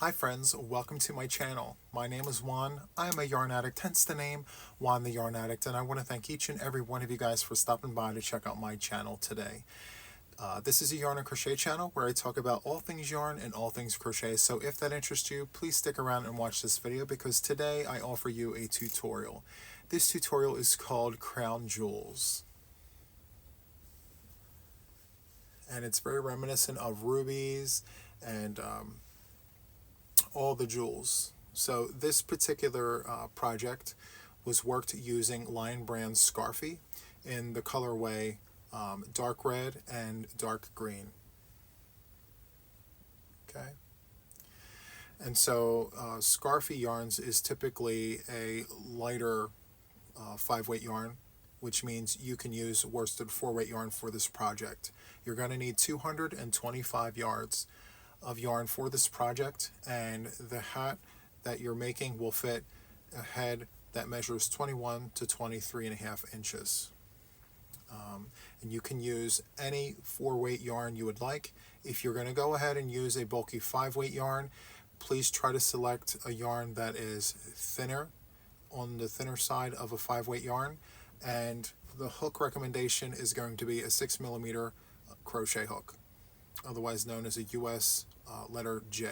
Hi friends, welcome to my channel. My name is Juan. I am a yarn addict, hence the name Juan the Yarn Addict, and I want to thank each and every one of you guys for stopping by to check out my channel today. This is a yarn and crochet channel where I talk about all things yarn and all things crochet, so if that interests you, please stick around and watch this video because today I offer you a tutorial. This tutorial is called Crown Jewels, and it's very reminiscent of rubies and all the jewels. So this particular project was worked using Lionbrand Scarfie in the colorway dark red and dark green. Okay. And so Scarfie Yarns is typically a lighter 5-weight yarn, which means you can use worsted 4-weight yarn for this project. You're going to need 225 yards of yarn for this project, and the hat that you're making will fit a head that measures 21 to 23.5 inches. And you can use any 4-weight yarn you would like. If you're going to go ahead and use a bulky 5-weight yarn, please try to select a yarn that is thinner, on the thinner side of a 5-weight yarn, and the hook recommendation is going to be a 6mm crochet hook, otherwise known as a US letter J.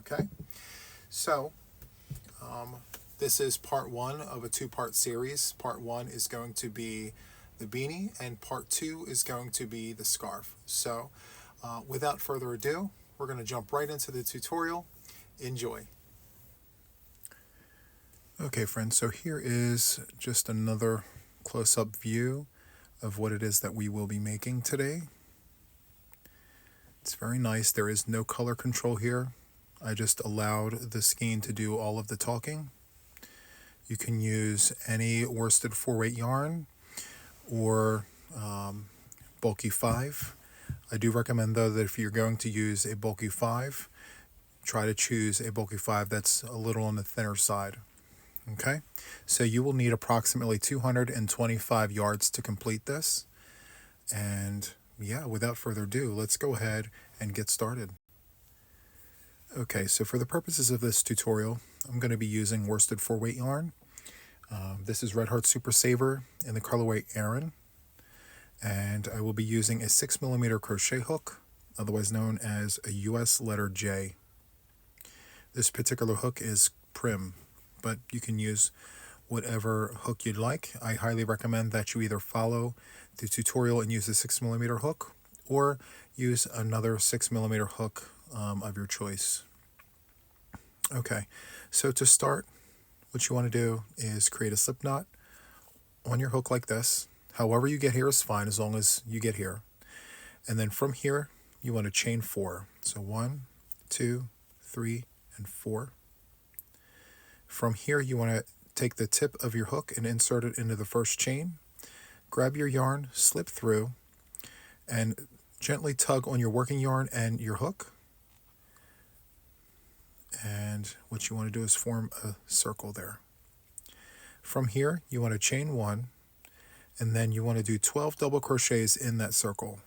Okay, so this is part one of a two-part series. Part one is going to be the beanie, and part two is going to be the scarf. So without further ado, we're going to jump right into the tutorial. Enjoy. Okay friends, so here is just another close-up view of what it is that we will be making today. It's very nice. There is no color control here. I just allowed the skein to do all of the talking. You can use any worsted 4-weight yarn or bulky 5. I do recommend though that if you're going to use a bulky 5, try to choose a bulky 5 that's a little on the thinner side. Okay, so you will need approximately 225 yards to complete this. And yeah, without further ado, let's go ahead and get started. Okay, so for the purposes of this tutorial, I'm going to be using worsted 4-weight yarn. This is Red Heart Super Saver in the colorway Aran, and I will be using a 6mm crochet hook, otherwise known as a US letter J. This particular hook is prim, but you can use whatever hook you'd like. I highly recommend that you either follow the tutorial and use a 6mm hook, or use another 6mm hook of your choice. Okay, so to start, what you want to do is create a slip knot on your hook like this. However you get here is fine, as long as you get here. And then from here, you want to chain 4. So 1, 2, 3, and 4. From here, you want to take the tip of your hook and insert it into the first chain. Grab your yarn, slip through, and gently tug on your working yarn and your hook. And what you want to do is form a circle there. From here, you want to chain 1, and then you want to do 12 double crochets in that circle.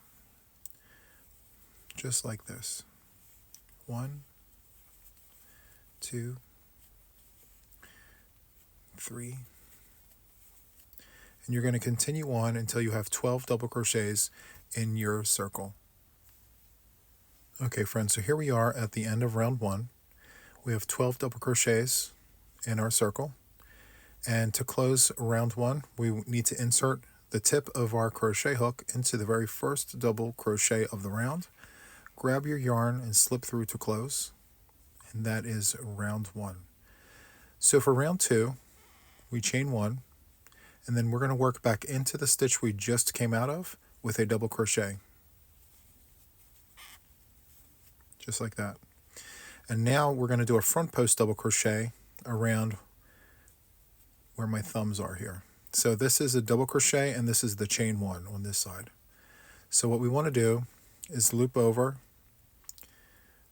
Just like this. 1, 2, 3, and you're going to continue on until you have 12 double crochets in your circle. Okay friends, so here we are at the end of round 1. We have 12 double crochets in our circle, and to close round 1, we need to insert the tip of our crochet hook into the very first double crochet of the round. Grab your yarn and slip through to close, and that is round 1. So for round 2, we chain 1, and then we're going to work back into the stitch we just came out of with a double crochet. Just like that. And now we're going to do a front post double crochet around where my thumbs are here. So this is a double crochet, and this is the chain 1 on this side. So what we want to do is loop over,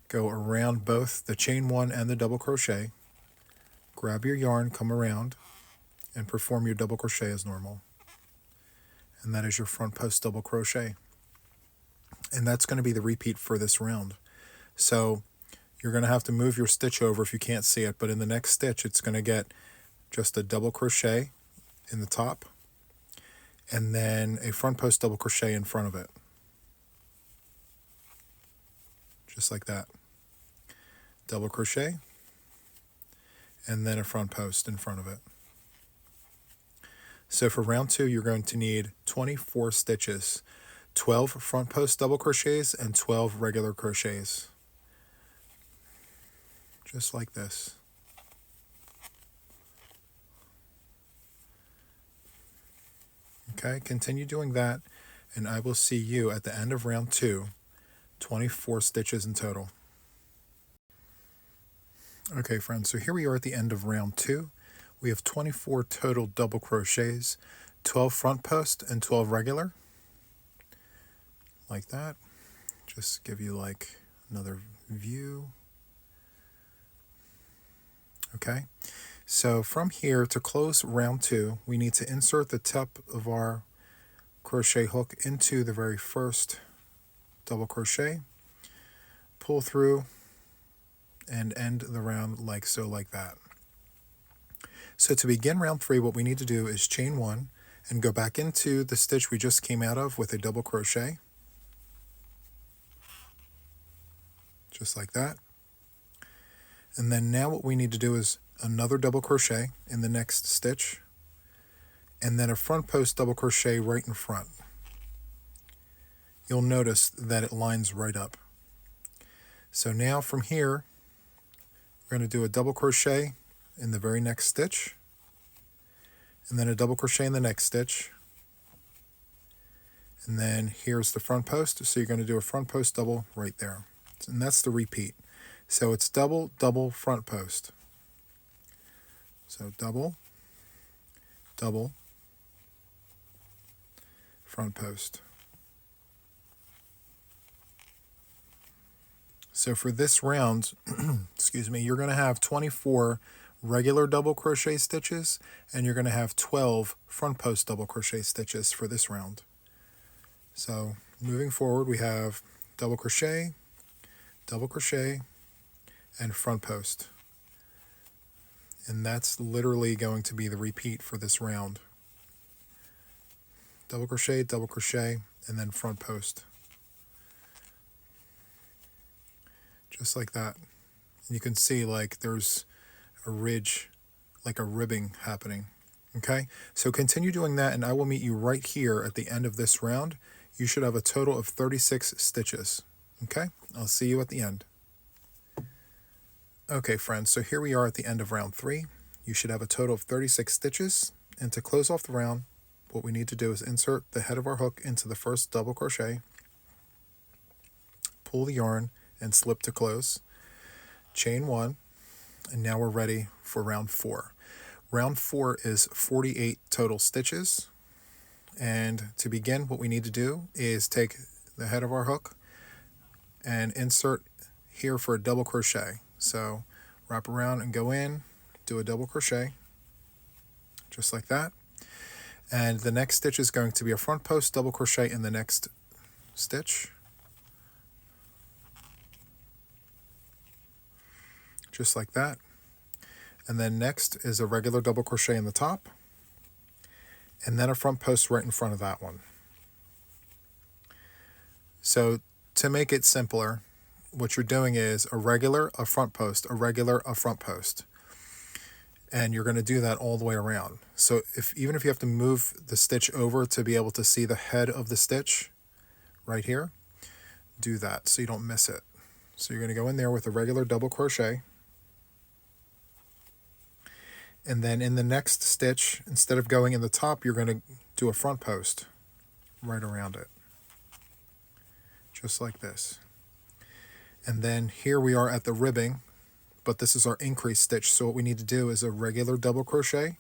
go around both the chain 1 and the double crochet, grab your yarn, come around, and perform your double crochet as normal. And that is your front post double crochet. And that's going to be the repeat for this round. So You're going to have to move your stitch over if you can't see it, but in the next stitch it's going to get just a double crochet in the top and then a front post double crochet in front of it. Just like that. Double crochet and then a front post in front of it. So for round 2, you're going to need 24 stitches, 12 front post double crochets and 12 regular crochets. Just like this. Okay, continue doing that, and I will see you at the end of round 2, 24 stitches in total. Okay, friends, so here we are at the end of round 2. We have 24 total double crochets, 12 front post and 12 regular. Like that. Just give you like another view. Okay, so from here to close round 2, we need to insert the tip of our crochet hook into the very first double crochet, pull through, and end the round like so, like that. So to begin round 3, what we need to do is chain 1 and go back into the stitch we just came out of with a double crochet, just like that. And then now what we need to do is another double crochet in the next stitch, and then a front post double crochet right in front. You'll notice that it lines right up. So now from here, we're going to do a double crochet in the very next stitch, and then a double crochet in the next stitch, and then here's the front post, so you're going to do a front post double right there, and that's the repeat. So it's double, double, front post. So double, double, front post. So for this round, excuse me, you're going to have 24 regular double crochet stitches, and you're going to have 12 front post double crochet stitches for this round. So moving forward, we have double crochet, and front post. And that's literally going to be the repeat for this round. Double crochet, and then front post. Just like that. And you can see like there's a ridge, like a ribbing happening. Okay, so continue doing that, and I will meet you right here at the end of this round. You should have a total of 36 stitches. Okay, I'll see you at the end. Okay, friends, so here we are at the end of round 3. You should have a total of 36 stitches, and to close off the round, what we need to do is insert the head of our hook into the first double crochet, pull the yarn, and slip to close, chain 1, and now we're ready for round 4. Round 4 is 48 total stitches, and to begin, what we need to do is take the head of our hook and insert here for a double crochet. So wrap around and go in, do a double crochet, just like that. And the next stitch is going to be a front post double crochet in the next stitch, just like that. And then next is a regular double crochet in the top, and then a front post right in front of that one. So to make it simpler, what you're doing is a regular, a front post, a regular, a front post. And you're going to do that all the way around. So even if you have to move the stitch over to be able to see the head of the stitch right here, do that so you don't miss it. So you're going to go in there with a regular double crochet. And then in the next stitch, instead of going in the top, you're going to do a front post right around it. Just like this. And then here we are at the ribbing, but this is our increase stitch. So what we need to do is a regular double crochet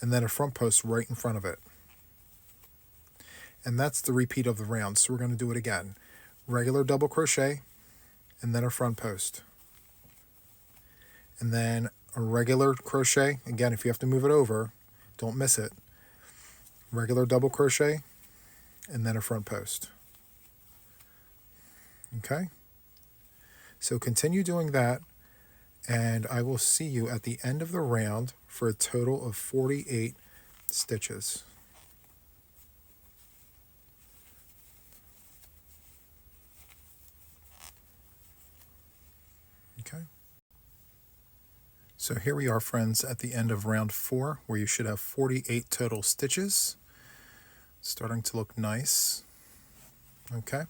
and then a front post right in front of it. And that's the repeat of the round. So we're going to do it again. Regular double crochet and then a front post. And then a regular crochet. Again, if you have to move it over, don't miss it. Regular double crochet and then a front post. Okay? So continue doing that, and I will see you at the end of the round for a total of 48 stitches. Okay. So here we are, friends, at the end of round 4, where you should have 48 total stitches. Starting to look nice. Okay.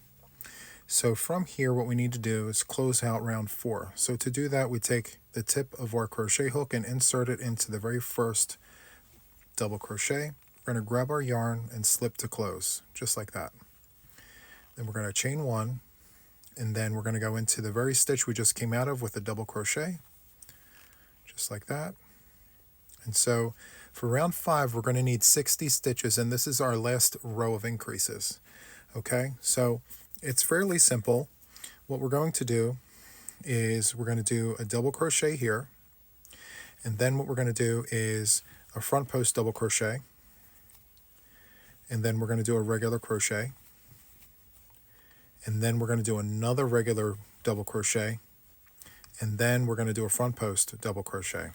So from here, what we need to do is close out round 4. So to do that, we take the tip of our crochet hook and insert it into the very first double crochet. We're going to grab our yarn and slip to close, just like that. Then we're going to chain 1, and then we're going to go into the very stitch we just came out of with a double crochet, just like that. And so for round 5, we're going to need 60 stitches, and this is our last row of increases. Okay, so it's fairly simple. What we're going to do is we're going to do a double crochet here, and then what we're going to do is a front post double crochet, and then we're going to do a regular crochet, and then we're going to do another regular double crochet, and then we're going to do a front post double crochet,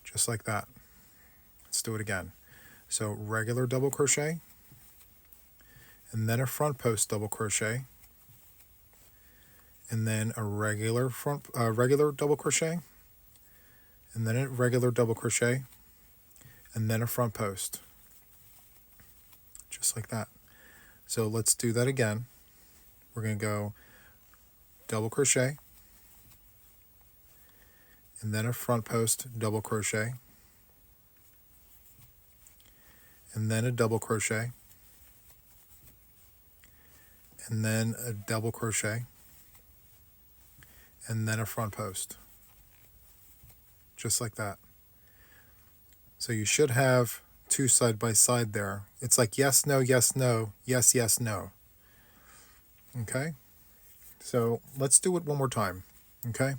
just like that. Let's do it again. So regular double crochet, and then a front post double crochet, and then a regular double crochet, and then a regular double crochet, and then a front post, just like that. So let's do that again. We're going to go double crochet, and then a front post double crochet, and then a double crochet, and then a double crochet, and then a front post, just like that. So you should have 2 side by side there. It's like yes, no, yes, no, yes, yes, no. Okay, so let's do it one more time. Okay,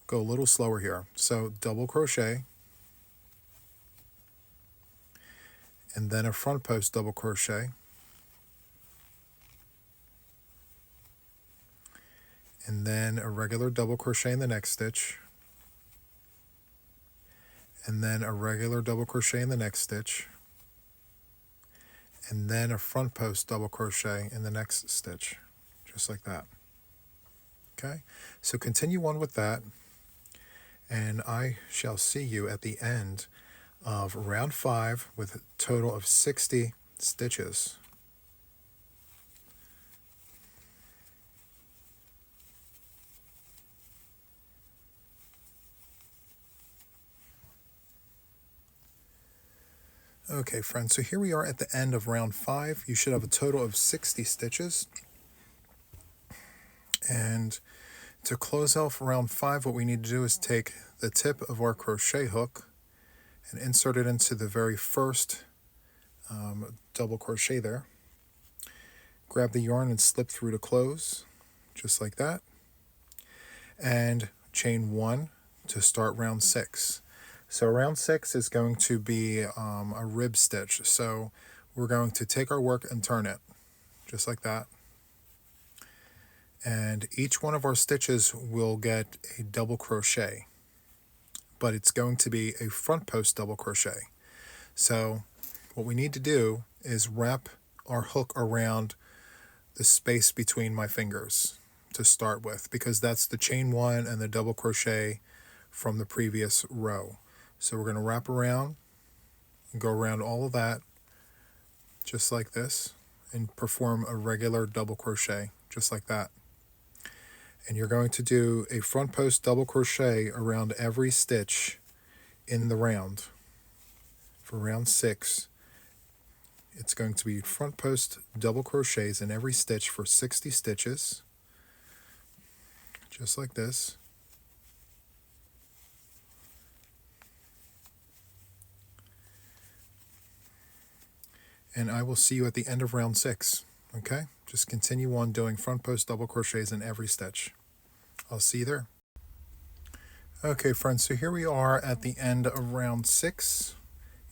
go a little slower here. So double crochet, and then a front post double crochet, and then a regular double crochet in the next stitch, and then a regular double crochet in the next stitch, and then a front post double crochet in the next stitch, just like that. Okay, so continue on with that, and I shall see you at the end of round 5 with a total of 60 stitches. Okay, friends, so here we are at the end of round 5. You should have a total of 60 stitches. And to close off round 5, what we need to do is take the tip of our crochet hook and insert it into the very first double crochet there. Grab the yarn and slip through to close, just like that. And chain 1 to start round 6. So round 6 is going to be a rib stitch. So we're going to take our work and turn it, just like that. And each one of our stitches will get a double crochet, but it's going to be a front post double crochet. So what we need to do is wrap our hook around the space between my fingers to start with, because that's the chain 1 and the double crochet from the previous row. So we're going to wrap around and go around all of that, just like this, and perform a regular double crochet, just like that. And you're going to do a front post double crochet around every stitch in the round. For round 6, it's going to be front post double crochets in every stitch for 60 stitches, just like this. And I will see you at the end of round 6. Okay, just continue on doing front post double crochets in every stitch. I'll see you there. Okay, friends, so here we are at the end of round 6.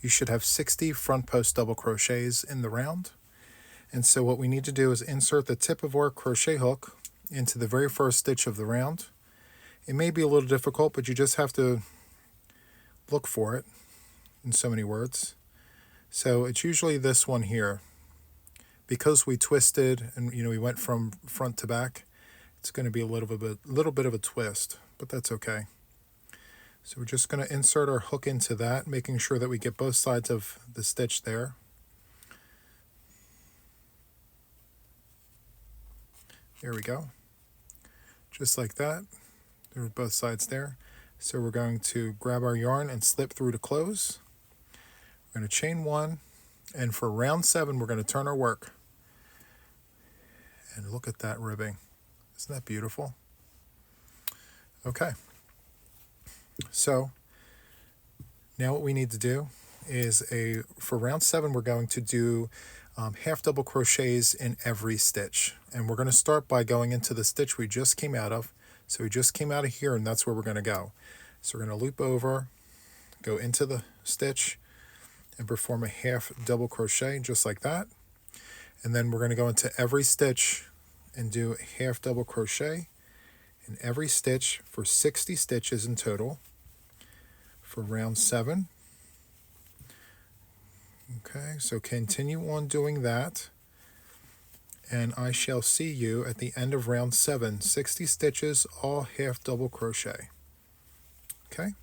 You should have 60 front post double crochets in the round. And so what we need to do is insert the tip of our crochet hook into the very first stitch of the round. It may be a little difficult, but you just have to look for it, in so many words. So it's usually this one here. Because we twisted and we went from front to back, it's going to be a little bit of a twist, but that's okay. So we're just going to insert our hook into that, making sure that we get both sides of the stitch there. There we go. Just like that. There are both sides there. So we're going to grab our yarn and slip through to close. We're going to chain 1, and for round 7 we're going to turn our work. And look at that ribbing. Isn't that beautiful? Okay. So now what we need to do is for round 7 we're going to do half double crochets in every stitch, and we're going to start by going into the stitch we just came out of. So we just came out of here, and that's where we're going to go. So we're going to loop over, go into the stitch, and perform a half double crochet just like that. And then we're going to go into every stitch and do a half double crochet in every stitch for 60 stitches in total for round 7. Okay, so continue on doing that, and I shall see you at the end of round 7, 60 stitches, all half double crochet. Okay?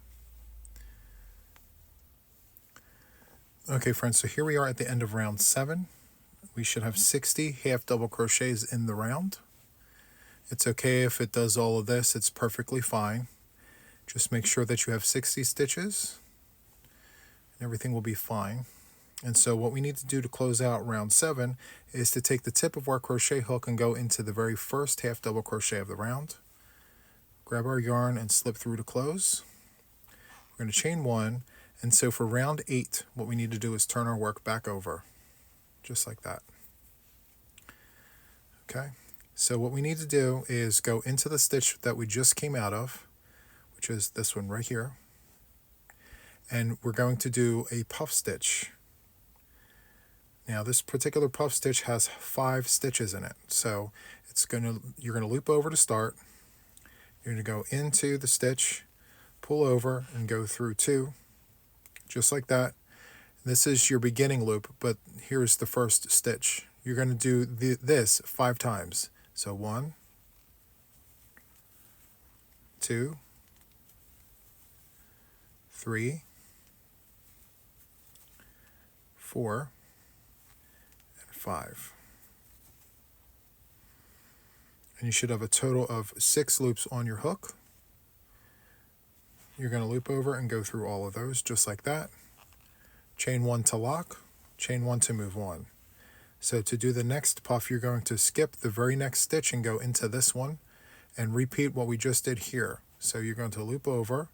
Okay, friends, so here we are at the end of round 7. We should have 60 half double crochets in the round. It's okay if it does all of this, it's perfectly fine. Just make sure that you have 60 stitches, and everything will be fine. And so what we need to do to close out round 7 is to take the tip of our crochet hook and go into the very first half double crochet of the round. Grab our yarn and slip through to close. We're going to chain 1, and so for round 8 what we need to do is turn our work back over, just like that. Okay, so what we need to do is go into the stitch that we just came out of, which is this one right here, and we're going to do a puff stitch. Now this particular puff stitch has 5 stitches in it, so you're going to loop over to start. You're going to go into the stitch, pull over, and go through 2, just like that. This is your beginning loop, but here's the first stitch. You're going to do this 5 times. So 1, 2, 3, 4, 5. And you should have a total of 6 loops on your hook. You're going to loop over and go through all of those just like that. Chain 1 to lock, chain 1 to move on. So to do the next puff, you're going to skip the very next stitch and go into this one and repeat what we just did here. So you're going to loop over,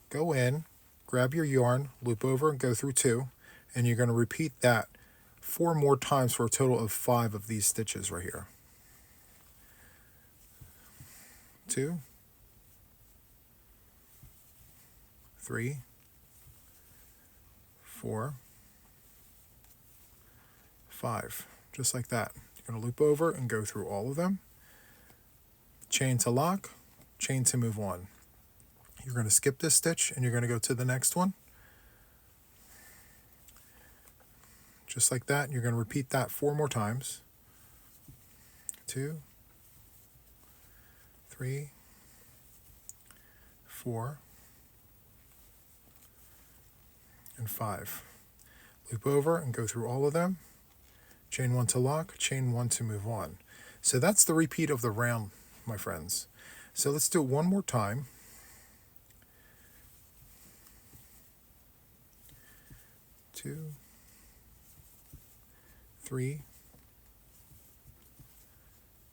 go in, grab your yarn, loop over and go through 2, and you're going to repeat that 4 more times for a total of 5 of these stitches right here. 2, 3, 4, 5, just like that. You're going to loop over and go through all of them. Chain to lock, chain to move on. You're going to skip this stitch and you're going to go to the next one. Just like that. You're going to repeat that 4 more times. 2, 3, 4, and 5. Loop over and go through all of them. Chain 1 to lock, chain 1 to move on. So that's the repeat of the round, my friends. So let's do it one more time. 2, 3,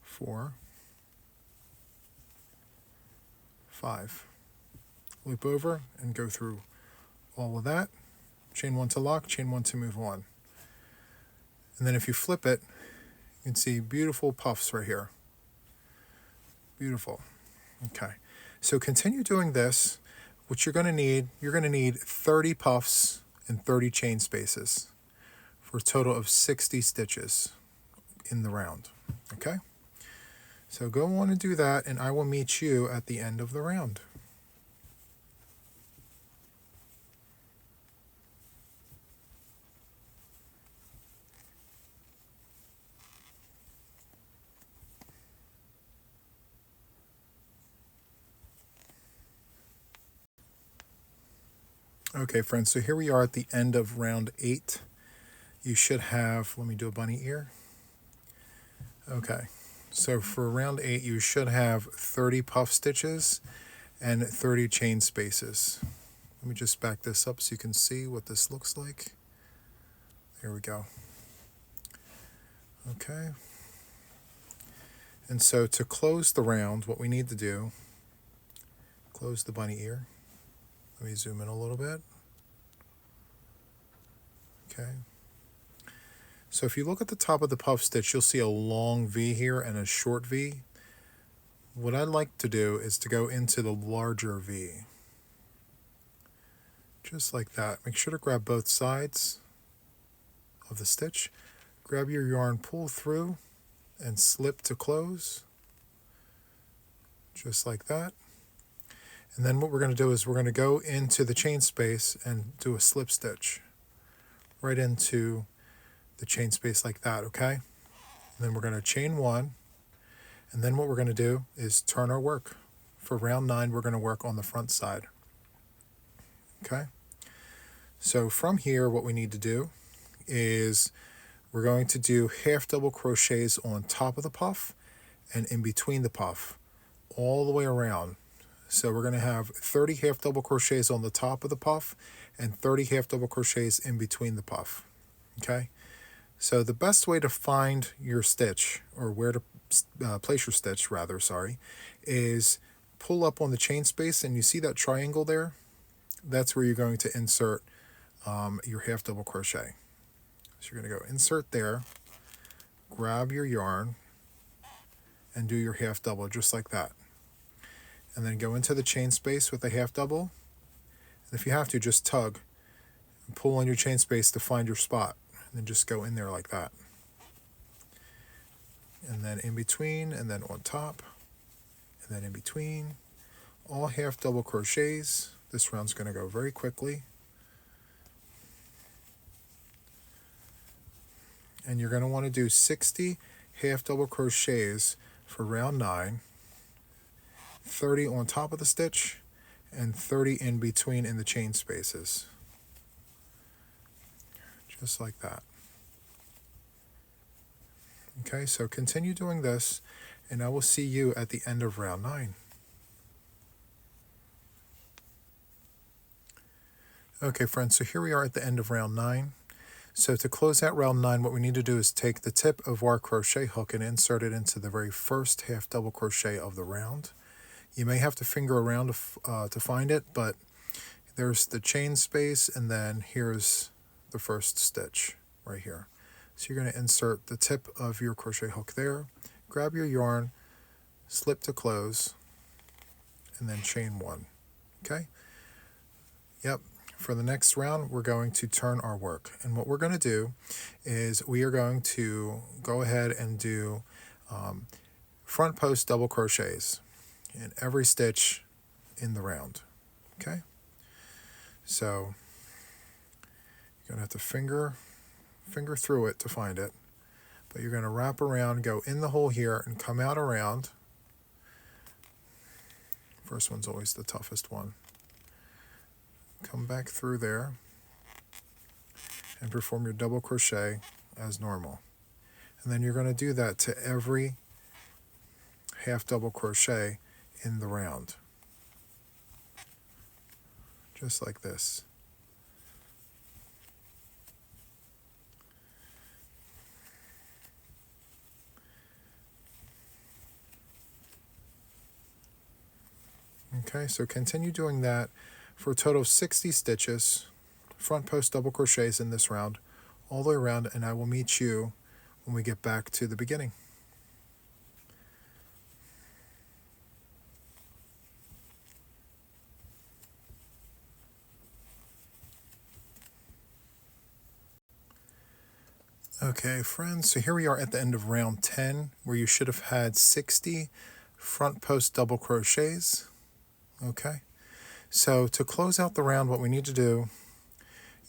4, 5. Loop over and go through all of that. Chain 1 to lock, chain 1 to move on. And then if you flip it, you can see beautiful puffs right here. Beautiful. Okay. So continue doing this. What you're going to need 30 puffs and 30 chain spaces for a total of 60 stitches in the round. Okay? So go on and do that, and I will meet you at the end of the round. Okay, friends, so here we are at the end of round 8. You should have, let me do a bunny ear. Okay, so for round 8, you should have 30 puff stitches and 30 chain spaces. Let me just back this up so you can see what this looks like. There we go. Okay. And so to close the round, what we need to do, close the bunny ear. Let me zoom in a little bit. Okay. So if you look at the top of the puff stitch, you'll see a long V here and a short V. What I'd like to do is to go into the larger V. Just like that. Make sure to grab both sides of the stitch. Grab your yarn, pull through, and slip to close. Just like that. And then what we're going to do is we're going to go into the chain space and do a slip stitch right into the chain space like that, okay? And then we're going to chain 1, and then what we're going to do is turn our work. For round 9, we're going to work on the front side, okay? So from here, what we need to do is we're going to do half double crochets on top of the puff and in between the puff, all the way around. So we're going to have 30 half double crochets on the top of the puff and 30 half double crochets in between the puff, okay? So the best way to find your stitch, or where to place your stitch rather, is pull up on the chain space, and you see that triangle there? That's where you're going to insert your half double crochet. So you're going to go insert there, grab your yarn, and do your half double just like that. And then go into the chain space with a half double. And if you have to, just tug and pull on your chain space to find your spot. And then just go in there like that. And then in between, and then on top, and then in between, all half double crochets. This round's going to go very quickly. And you're going to want to do 60 half double crochets for round 9, 30 on top of the stitch, and 30 in between in the chain spaces. Just like that. Okay, so continue doing this, and I will see you at the end of round 9. Okay, friends, so here we are at the end of round 9. So to close out round 9, what we need to do is take the tip of our crochet hook and insert it into the very first half double crochet of the round. You may have to finger around to find it, but there's the chain space, and then here's the first stitch right here. So you're going to insert the tip of your crochet hook there, grab your yarn, slip to close, and then chain 1. Okay? Yep. For the next round, we're going to turn our work. And what we're going to do is we are going to go ahead and do front post double crochets in every stitch in the round. Okay? So you're going to have to finger through it to find it. But you're going to wrap around, go in the hole here, and come out around. First one's always the toughest one. Come back through there and perform your double crochet as normal. And then you're going to do that to every half double crochet in the round. Just like this. Okay, so continue doing that for a total of 60 stitches, front post double crochets in this round, all the way around, and I will meet you when we get back to the beginning. Okay, friends, so here we are at the end of round 10, where you should have had 60 front post double crochets. Okay, so to close out the round, what we need to do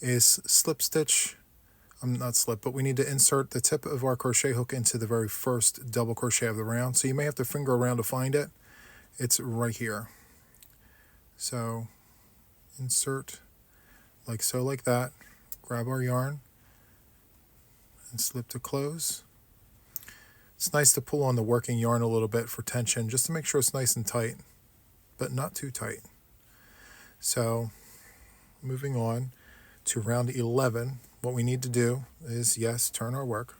is slip stitch, not slip, but we need to insert the tip of our crochet hook into the very first double crochet of the round. So you may have to finger around to find it. It's right here. So insert like so, like that. Grab our yarn and slip to close. It's nice to pull on the working yarn a little bit for tension, just to make sure it's nice and tight, but not too tight. So moving on to round 11, what we need to do is, yes, turn our work.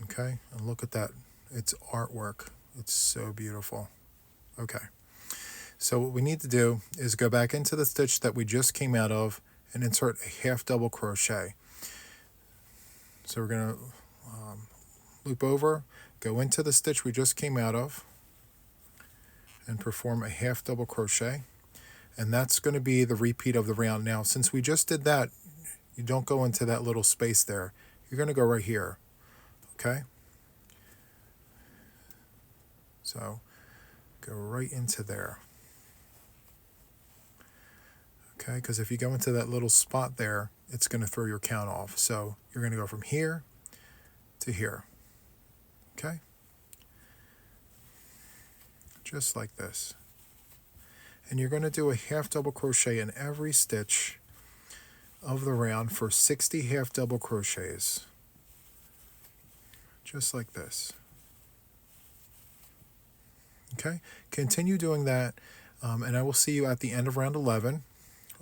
Okay, and look at that. It's artwork. It's so beautiful. Okay, so what we need to do is go back into the stitch that we just came out of and insert a half double crochet. So we're going to loop over, go into the stitch we just came out of, and perform a half double crochet. And that's going to be the repeat of the round. Now, since we just did that, you don't go into that little space there. You're going to go right here. Okay? So go right into there. Okay, because if you go into that little spot there, it's going to throw your count off. So you're going to go from here to here. Okay? Just like this. And you're going to do a half double crochet in every stitch of the round for 60 half double crochets. Just like this. Okay? Continue doing that, and I will see you at the end of round 11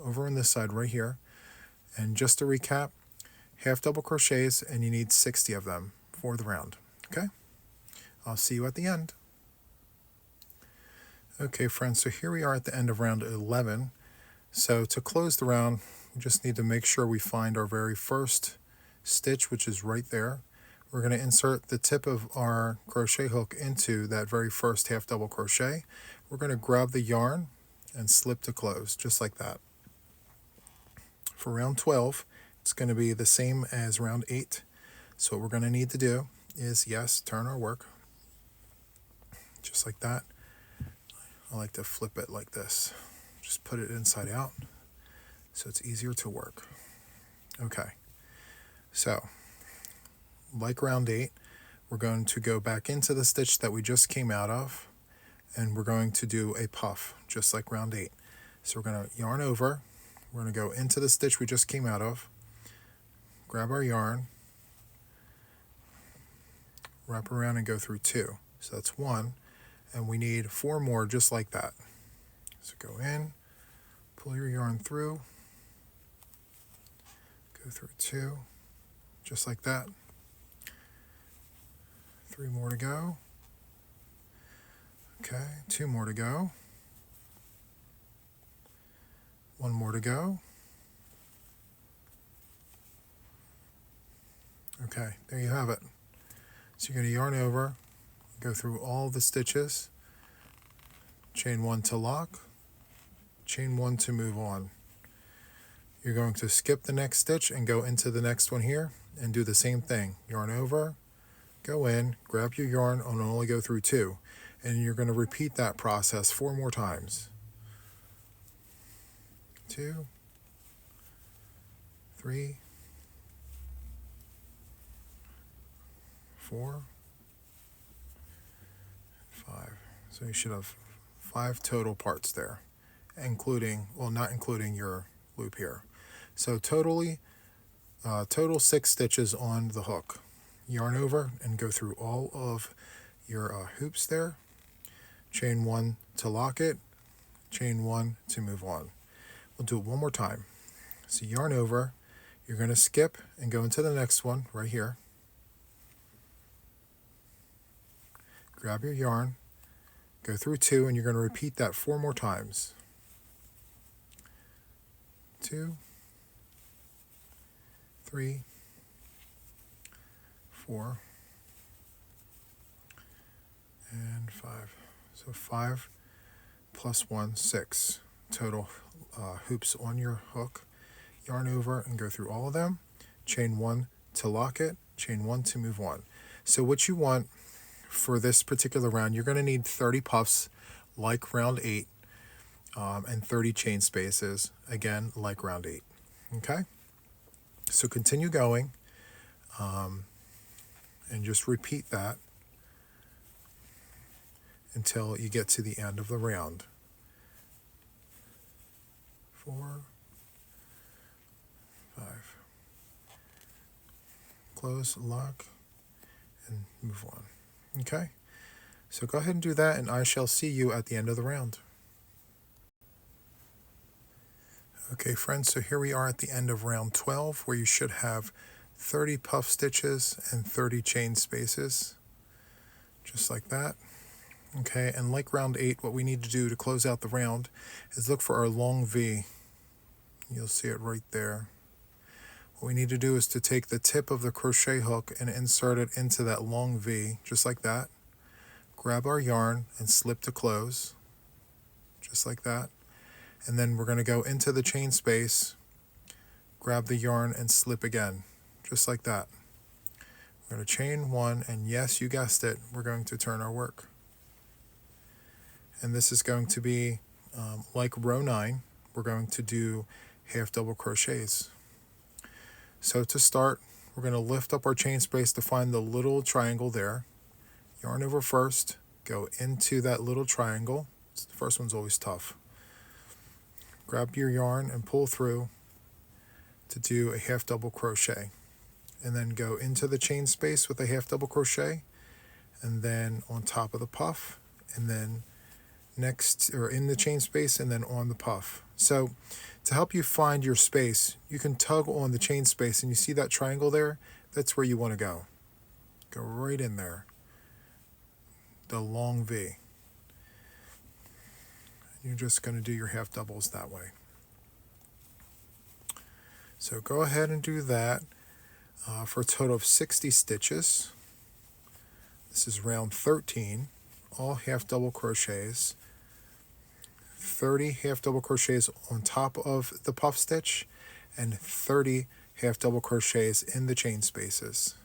over on this side right here. And just to recap, half double crochets, and you need 60 of them for the round. Okay? I'll see you at the end. Okay, friends, so here we are at the end of round 11. So to close the round, we just need to make sure we find our very first stitch, which is right there. We're going to insert the tip of our crochet hook into that very first half double crochet. We're going to grab the yarn and slip to close, just like that. For round 12, it's going to be the same as round 8. So what we're going to need to do is, yes, turn our work, just like that. I like to flip it like this. Just put it inside out so it's easier to work. Okay, so like round 8, we're going to go back into the stitch that we just came out of, and we're going to do a puff, just like round 8. So we're going to yarn over, we're going to go into the stitch we just came out of, grab our yarn, wrap around and go through 2. So that's 1, and we need 4 more just like that. So go in, pull your yarn through, go through 2, just like that. 3 more to go. Okay, 2 more to go. 1 more to go. Okay, there you have it. So you're going to yarn over, go through all the stitches, chain 1 to lock, chain 1 to move on. You're going to skip the next stitch and go into the next one here and do the same thing. Yarn over, go in, grab your yarn, and only go through 2. And you're going to repeat that process 4 more times. 2, 3, 4, 5. So you should have 5 total parts there, including, well, not including your loop here. So total 6 stitches on the hook. Yarn over and go through all of your hoops there. Chain 1 to lock it, chain 1 to move on. We'll do it one more time. So yarn over, you're going to skip and go into the next one right here. Grab your yarn, go through 2, and you're going to repeat that 4 more times. 2, 3, 4, and 5. So 5 plus 1, 6 total hoops on your hook. Yarn over and go through all of them. chain 1 to lock it, chain 1 to move on. So what you want for this particular round, you're going to need 30 puffs like round 8, and 30 chain spaces, again, like round 8. Okay? So continue going, and just repeat that until you get to the end of the round. 4, 5. Close, lock, and move on. Okay? So go ahead and do that, and I shall see you at the end of the round. Okay, friends, so here we are at the end of round 12, where you should have 30 puff stitches and 30 chain spaces, just like that. Okay, and like round 8, what we need to do to close out the round is look for our long V. You'll see it right there. What we need to do is to take the tip of the crochet hook and insert it into that long V, just like that. Grab our yarn and slip to close, just like that. And then we're going to go into the chain space, grab the yarn and slip again, just like that. We're going to chain 1, and yes, you guessed it, we're going to turn our work. And this is going to be like row 9, we're going to do half double crochets. So to start, we're going to lift up our chain space to find the little triangle there. Yarn over first, go into that little triangle. The first one's always tough. Grab your yarn and pull through to do a half double crochet, and then go into the chain space with a half double crochet, and then on top of the puff, and then next, or in the chain space, and then on the puff. So to help you find your space, you can tug on the chain space, and you see that triangle there? That's where you want to go. Go right in there, the long V. You're just going to do your half doubles that way. So go ahead and do that for a total of 60 stitches. This is round 13, all half double crochets. 30 half double crochets on top of the puff stitch, and 30 half double crochets in the chain spaces.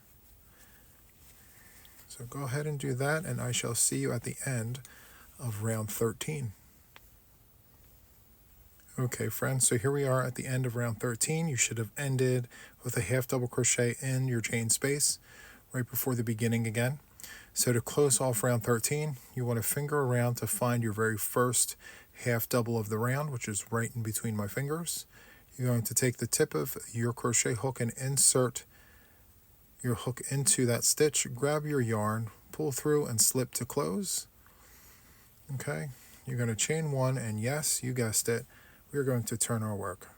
So go ahead and do that, and I shall see you at the end of round 13. Okay, friends, so here we are at the end of round 13. You should have ended with a half double crochet in your chain space right before the beginning again. So to close off round 13, you want to finger around to find your very first half double of the round, which is right in between my fingers. You're going to take the tip of your crochet hook and insert your hook into that stitch, grab your yarn, pull through and slip to close. Okay, you're going to chain 1, and yes, you guessed it, we're going to turn our work.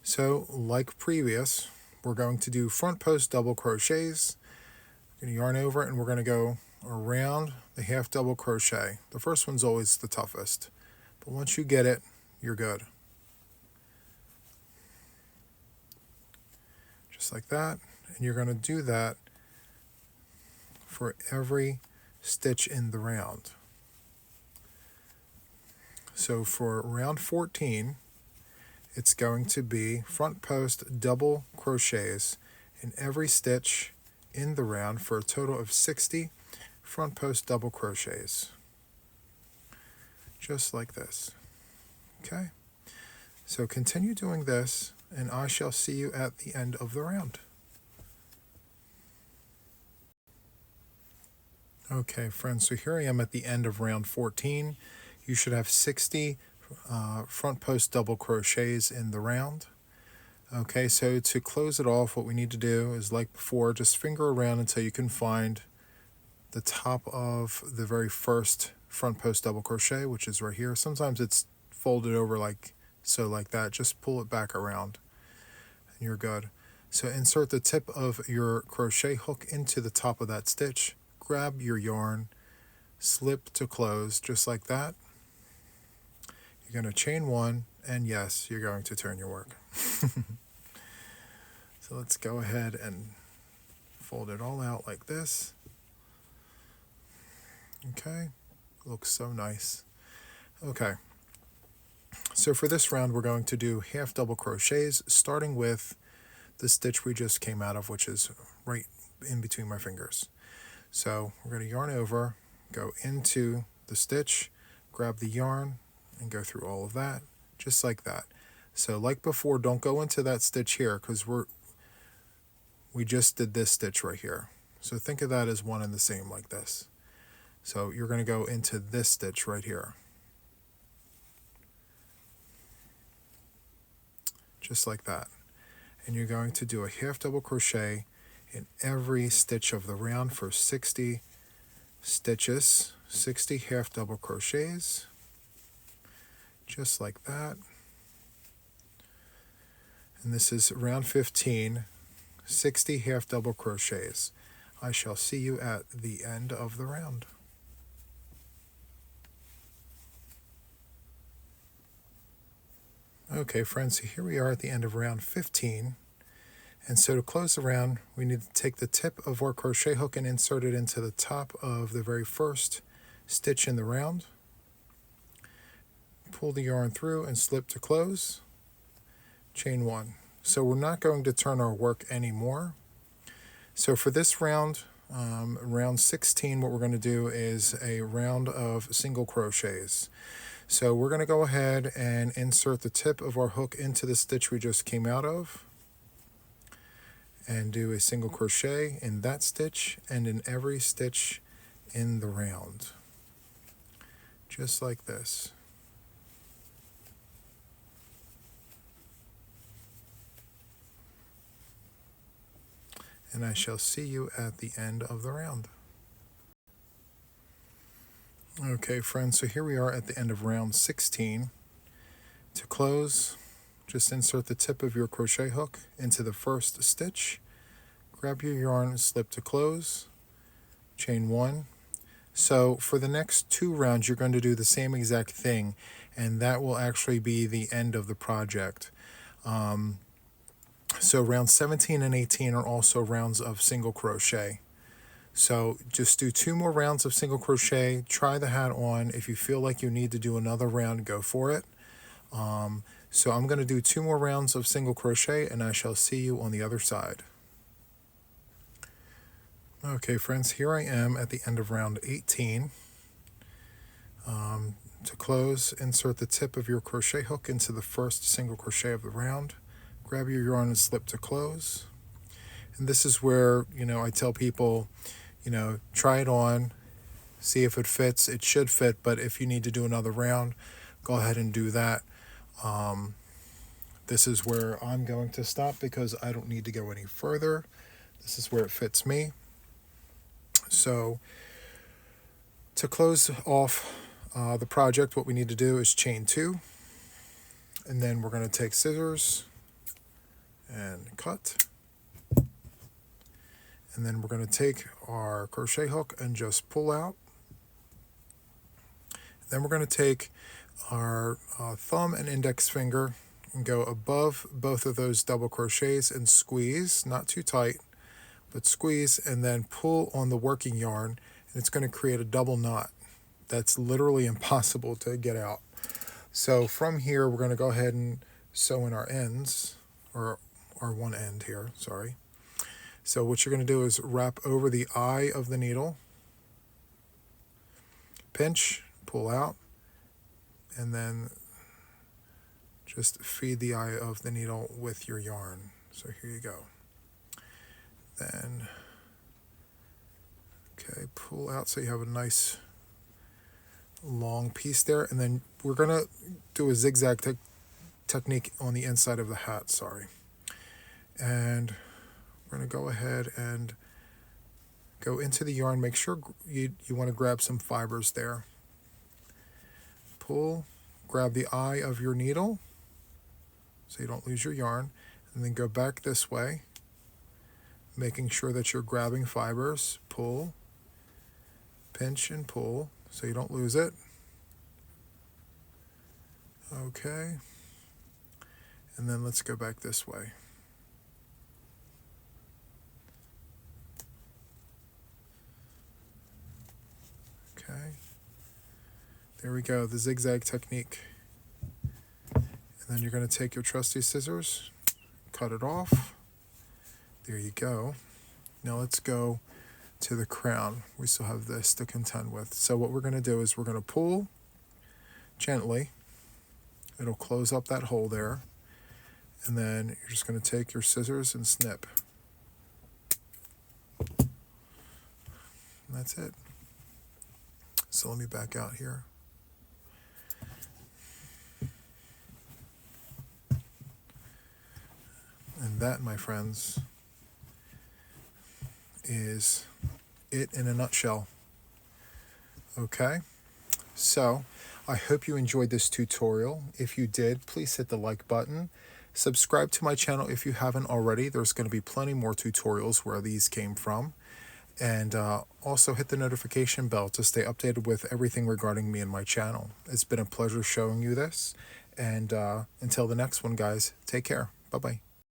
So like previous, we're going to do front post double crochets. We're going to yarn over it, and we're going to go around the half double crochet. The first one's always the toughest, but once you get it, you're good. Just like that, and you're going to do that for every stitch in the round. So for round 14, it's going to be front post double crochets in every stitch in the round for a total of 60 front post double crochets, just like this. Okay, so continue doing this, and I shall see you at the end of the round. Okay, friends, so here I am at the end of round 14. You should have 60 front post double crochets in the round. Okay, so to close it off, what we need to do is, like before, just finger around until you can find the top of the very first front post double crochet, which is right here. Sometimes it's folded over like so, like that. Just pull it back around and you're good. So insert the tip of your crochet hook into the top of that stitch, grab your yarn, slip to close, just like that. You're going to chain 1, and yes, you're going to turn your work. So let's go ahead and fold it all out like this. Okay, looks so nice. Okay, So for this round, we're going to do half double crochets, starting with the stitch we just came out of, which is right in between my fingers. So we're going to yarn over, go into the stitch, grab the yarn, and go through all of that, just like that. So like before, don't go into that stitch here, because we just did this stitch right here. So think of that as one and the same, like this. So you're going to go into this stitch right here, just like that. And you're going to do a half double crochet in every stitch of the round for 60 stitches, 60 half double crochets, just like that. And this is round 15, 60 half double crochets. I shall see you at the end of the round. Okay friends, so here we are at the end of round 15. And so to close the round, we need to take the tip of our crochet hook and insert it into the top of the very first stitch in the round. Pull the yarn through and slip to close. Chain one. So we're not going to turn our work anymore. So for this round, round 16, what we're going to do is a round of single crochets. So we're going to go ahead and insert the tip of our hook into the stitch we just came out of, and do a single crochet in that stitch and in every stitch in the round, just like this. And I shall see you at the end of the round. Okay friends, so here we are at the end of round 16. To close, just insert the tip of your crochet hook into the first stitch, grab your yarn, slip to close, chain one. So for the next two rounds, you're going to do the same exact thing, and that will actually be the end of the project. So rounds 17 and 18 are also rounds of single crochet. So just do 2 more rounds of single crochet, try the hat on. If you feel like you need to do another round, go for it. So I'm going to do 2 more rounds of single crochet, and I shall see you on the other side. Okay friends, here I am at the end of round 18. To close, insert the tip of your crochet hook into the first single crochet of the round, grab your yarn and slip to close. And this is where, I tell people, try it on, see if it fits. It should fit, but if you need to do another round, go ahead and do that. This is where I'm going to stop because I don't need to go any further. This is where it fits me. So to close off the project, what we need to do is chain 2, and then we're going to take scissors and cut. And then we're going to take our crochet hook and just pull out. Then we're going to take our thumb and index finger and go above both of those double crochets and squeeze, not too tight, but squeeze, and then pull on the working yarn, and it's going to create a double knot. That's literally impossible to get out. So from here, we're going to go ahead and sew in our ends, or our one end here, sorry. So what you're going to do is wrap over the eye of the needle, pinch, pull out, and then just feed the eye of the needle with your yarn. So here you go. Then, okay, pull out so you have a nice long piece there, and then we're going to do a zigzag technique on the inside of the hat, sorry. And we're going to go ahead and go into the yarn. Make sure you want to grab some fibers there. Pull, grab the eye of your needle so you don't lose your yarn, and then go back this way, making sure that you're grabbing fibers. Pull, pinch and pull so you don't lose it. Okay, and then let's go back this way. Okay, there we go, the zigzag technique. And then you're going to take your trusty scissors, cut it off. There you go. Now let's go to the crown. We still have this to contend with. So what we're going to do is we're going to pull gently. It'll close up that hole there. And then you're just going to take your scissors and snip. And that's it. So let me back out here. And that, my friends, is it in a nutshell. Okay, so I hope you enjoyed this tutorial. If you did, please hit the like button. Subscribe to my channel if you haven't already. There's going to be plenty more tutorials where these came from. And also hit the notification bell to stay updated with everything regarding me and my channel. It's been a pleasure showing you this. And until the next one, guys, take care. Bye-bye.